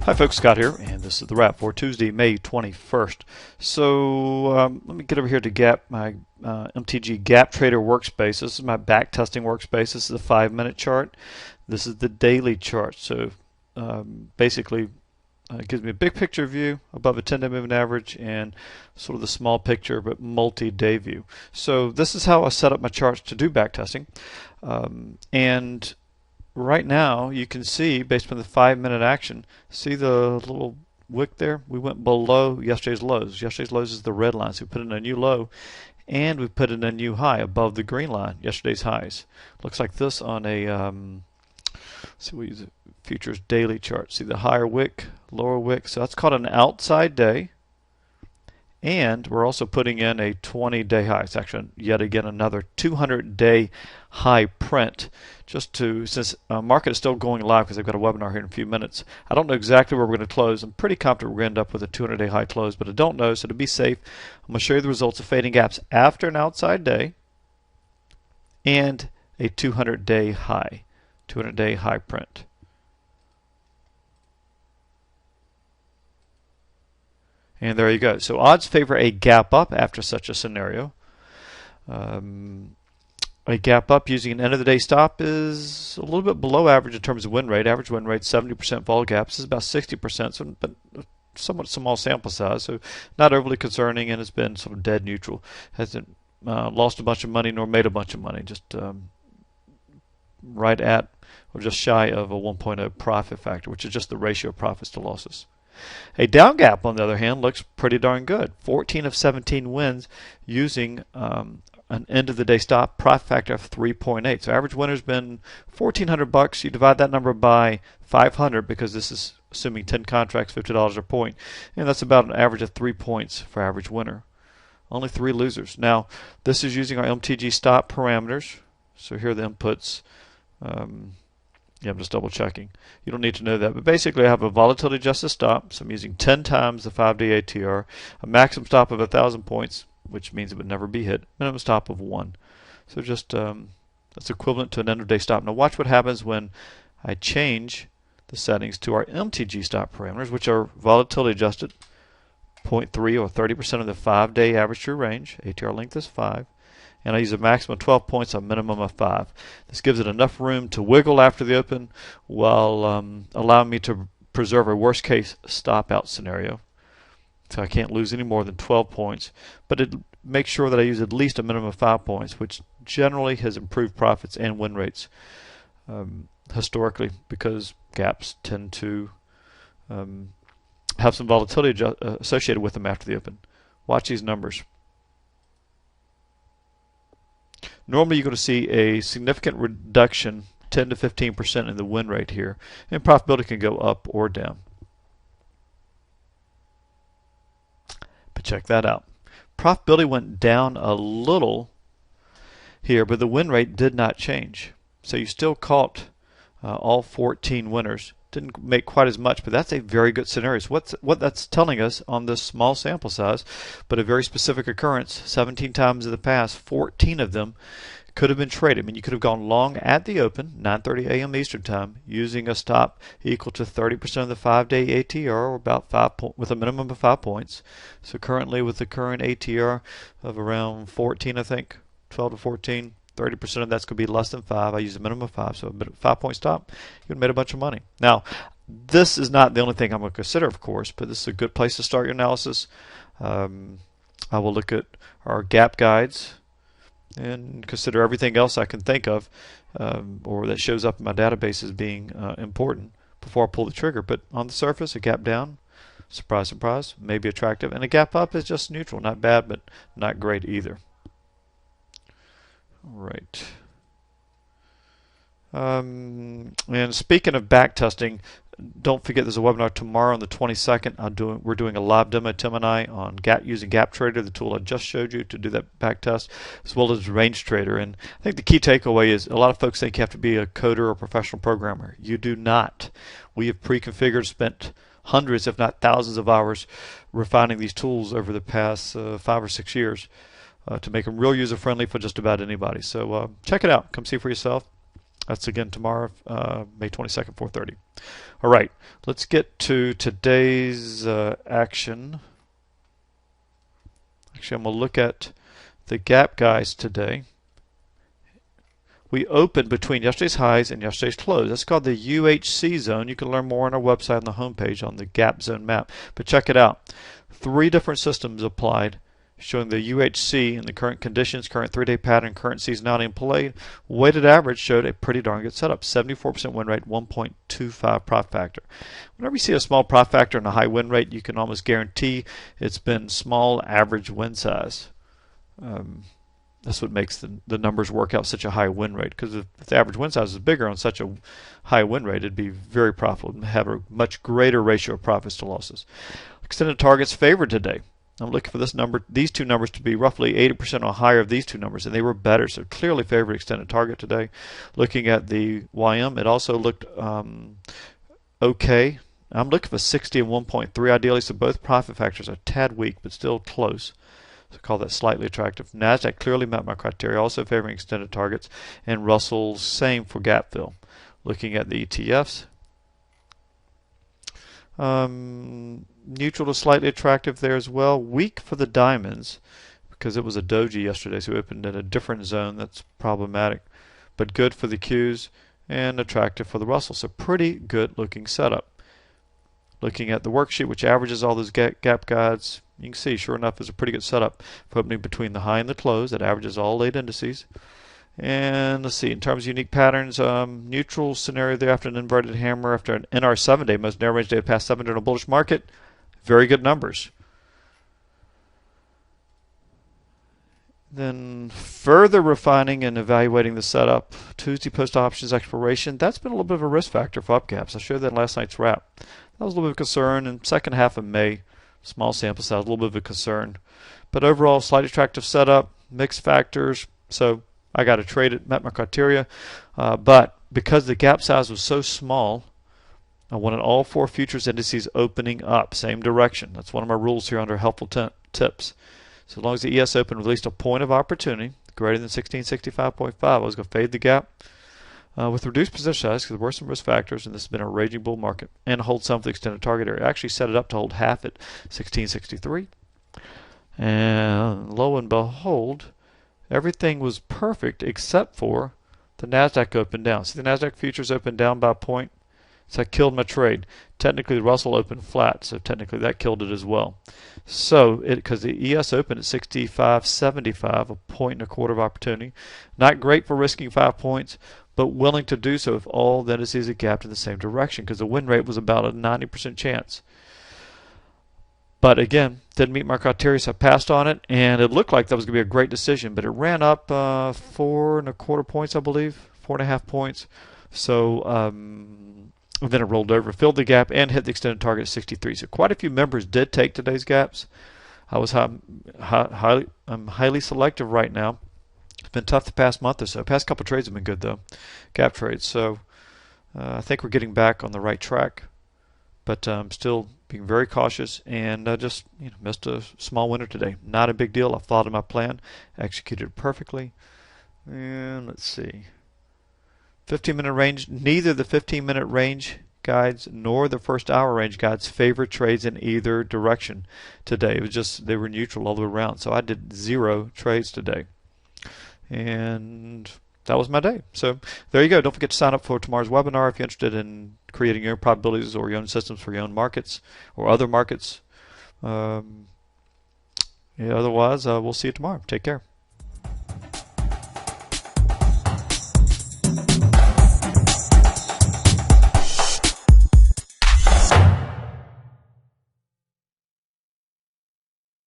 Hi folks, Scott here, and this is the wrap for Tuesday, May 21st. So let me get over here to Gap, my MTG Gap Trader workspace. This is my back testing workspace. This is the 5-minute chart. This is the daily chart. So basically it gives me a big picture view above a 10-day moving average and sort of the small picture but multi-day view. So this is how I set up my charts to do back testing. And right now you can see, based on the 5-minute action, see the little wick there? We went below yesterday's lows. Yesterday's lows is the red line, so we put in a new low and we put in a new high above the green line, yesterday's highs. Looks like this on a let's see, we use a futures daily chart. See the higher wick, lower wick, so that's called an outside day. And we're also putting in a 20-day high. It's actually yet again another 200-day high print. Just to, since market is still going live because I've got a webinar here in a few minutes. I don't know exactly where we're going to close. I'm pretty confident we're going to end up with a 200-day high close, but I don't know. So to be safe, I'm going to show you the results of fading gaps after an outside day and a 200-day high, 200-day high print. And there you go. So odds favor a gap up after such a scenario. A gap up using an end-of-the-day stop is a little bit below average in terms of win rate. Average win rate 70% vol gaps is about 60%, so but somewhat small sample size, so not overly concerning, and it's been sort of dead neutral. Hasn't lost a bunch of money nor made a bunch of money. Just right at or just shy of a 1.0 profit factor, which is just the ratio of profits to losses. A down gap, on the other hand, looks pretty darn good. 14 of 17 wins using an end-of-the-day stop, profit factor of 3.8. So average winner's been $1,400. You divide that number by 500 because this is assuming 10 contracts, $50 a point, and that's about an average of 3 points for average winner. Only 3 losers. Now, this is using our MTG stop parameters. So here are the inputs. Yeah, I'm just double checking. You don't need to know that. But basically I have a volatility adjusted stop, so I'm using 10 times the 5-day ATR, a maximum stop of 1,000 points, which means it would never be hit, minimum stop of 1. So just that's equivalent to an end of day stop. Now watch what happens when I change the settings to our MTG stop parameters, which are volatility adjusted, 0.3 or 30% of the 5-day average true range. ATR length is 5. And I use a maximum of 12 points, a minimum of 5. This gives it enough room to wiggle after the open while allowing me to preserve a worst case stop out scenario. So I can't lose any more than 12 points, but it makes sure that I use at least a minimum of 5 points, which generally has improved profits and win rates historically, because gaps tend to have some volatility associated with them after the open. Watch these numbers. Normally you're going to see a significant reduction, 10 to 15% in the win rate here, and profitability can go up or down. But check that out. Profitability went down a little here, but the win rate did not change. So you still caught all 14 winners. Didn't make quite as much, but that's a very good scenario. So what that's telling us on this small sample size, but a very specific occurrence, 17 times in the past, 14 of them could have been traded. I mean, you could have gone long at the open, 9:30 a.m. Eastern Time, using a stop equal to 30% of the 5-day ATR, or about with a minimum of 5 points. So currently, with the current ATR of around 14, I think, 12 to 14. 30% of that's going to be less than 5. I use a minimum of 5, so a 5-point stop, you would have made a bunch of money. Now, this is not the only thing I'm going to consider, of course, but this is a good place to start your analysis. I will look at our gap guides and consider everything else I can think of or that shows up in my database as being important before I pull the trigger. But on the surface, a gap down, surprise, surprise, may be attractive, and a gap up is just neutral, not bad, but not great either. Right. And speaking of back testing, don't forget there's a webinar tomorrow on the 22nd. We're doing a live demo, Tim and I, on using Gap Trader, the tool I just showed you to do that back test, as well as Range Trader. And I think the key takeaway is a lot of folks think you have to be a coder or a professional programmer. You do not. We have pre-configured, spent hundreds, if not thousands of hours refining these tools over the past 5 or 6 years. To make them real user-friendly for just about anybody. So check it out. Come see for yourself. That's again tomorrow, May 22nd, 4:30. All right, let's get to today's action. Actually, I'm going to look at the gap guys today. We opened between yesterday's highs and yesterday's close. That's called the UHC zone. You can learn more on our website on the homepage on the gap zone map. But check it out. 3 different systems applied, showing the UHC in the current conditions, current 3-day pattern, current seasonality in play. Weighted average showed a pretty darn good setup. 74% win rate, 1.25 profit factor. Whenever you see a small profit factor and a high win rate, you can almost guarantee it's been small average win size. That's what makes the numbers work out such a high win rate. Because if the average win size is bigger on such a high win rate, it'd be very profitable and have a much greater ratio of profits to losses. Extended targets favored today. I'm looking for this number, these two numbers to be roughly 80% or higher of these two numbers, and they were better, so clearly favored extended target today. Looking at the YM, it also looked okay. I'm looking for 60 and 1.3 ideally, so both profit factors are a tad weak, but still close. So call that slightly attractive. Nasdaq clearly met my criteria, also favoring extended targets, and Russell's same for gap fill. Looking at the ETFs, neutral to slightly attractive there as well. Weak for the diamonds because it was a doji yesterday, so we opened in a different zone. That's problematic, but good for the Qs and attractive for the Russell. So pretty good looking setup. Looking at the worksheet, which averages all those gap guides, you can see sure enough is a pretty good setup for opening between the high and the close. It averages all late indices. And let's see, in terms of unique patterns, neutral scenario there after an inverted hammer, after an NR 7-day, most narrow range day past 7 during a bullish market. Very good numbers. Then further refining and evaluating the setup, Tuesday post options expiration, that's been a little bit of a risk factor for up gaps. I showed that in last night's wrap. That was a little bit of a concern. In second half of May, small sample size, a little bit of a concern. But overall, slightly attractive setup, mixed factors. So I got to trade it, met my criteria. But because the gap size was so small, I wanted all 4 futures indices opening up, same direction. That's one of my rules here under helpful tips. So as long as the ES opened with at least a point of opportunity, greater than 1665.5, I was going to fade the gap with reduced position size because there were some risk factors, and this has been a raging bull market, and hold some for the extended target area. I actually set it up to hold half at 1663. And lo and behold, everything was perfect except for the Nasdaq opened down. See, the Nasdaq futures opened down by a point. So I killed my trade. Technically, the Russell opened flat, so technically that killed it as well. So, because the ES opened at 65.75, a point and a quarter of opportunity. Not great for risking 5 points, but willing to do so if all the indices are gapped in the same direction, because the win rate was about a 90% chance. But again, didn't meet my criteria, so I passed on it, and it looked like that was going to be a great decision, but it ran up 4.25 points, I believe, 4.5 points. So, then it rolled over, filled the gap, and hit the extended target at 63. So quite a few members did take today's gaps. I'm highly selective right now. It's been tough the past month or so. Past couple trades have been good though, gap trades. So I think we're getting back on the right track, but I'm still being very cautious, and just missed a small winner today. Not a big deal. I followed my plan, executed it perfectly, and let's see. 15-minute range, neither the 15-minute range guides nor the first hour range guides favor trades in either direction today. It was just they were neutral all the way around. So I did 0 trades today. And that was my day. So there you go. Don't forget to sign up for tomorrow's webinar if you're interested in creating your own probabilities or your own systems for your own markets or other markets. Otherwise, we'll see you tomorrow. Take care.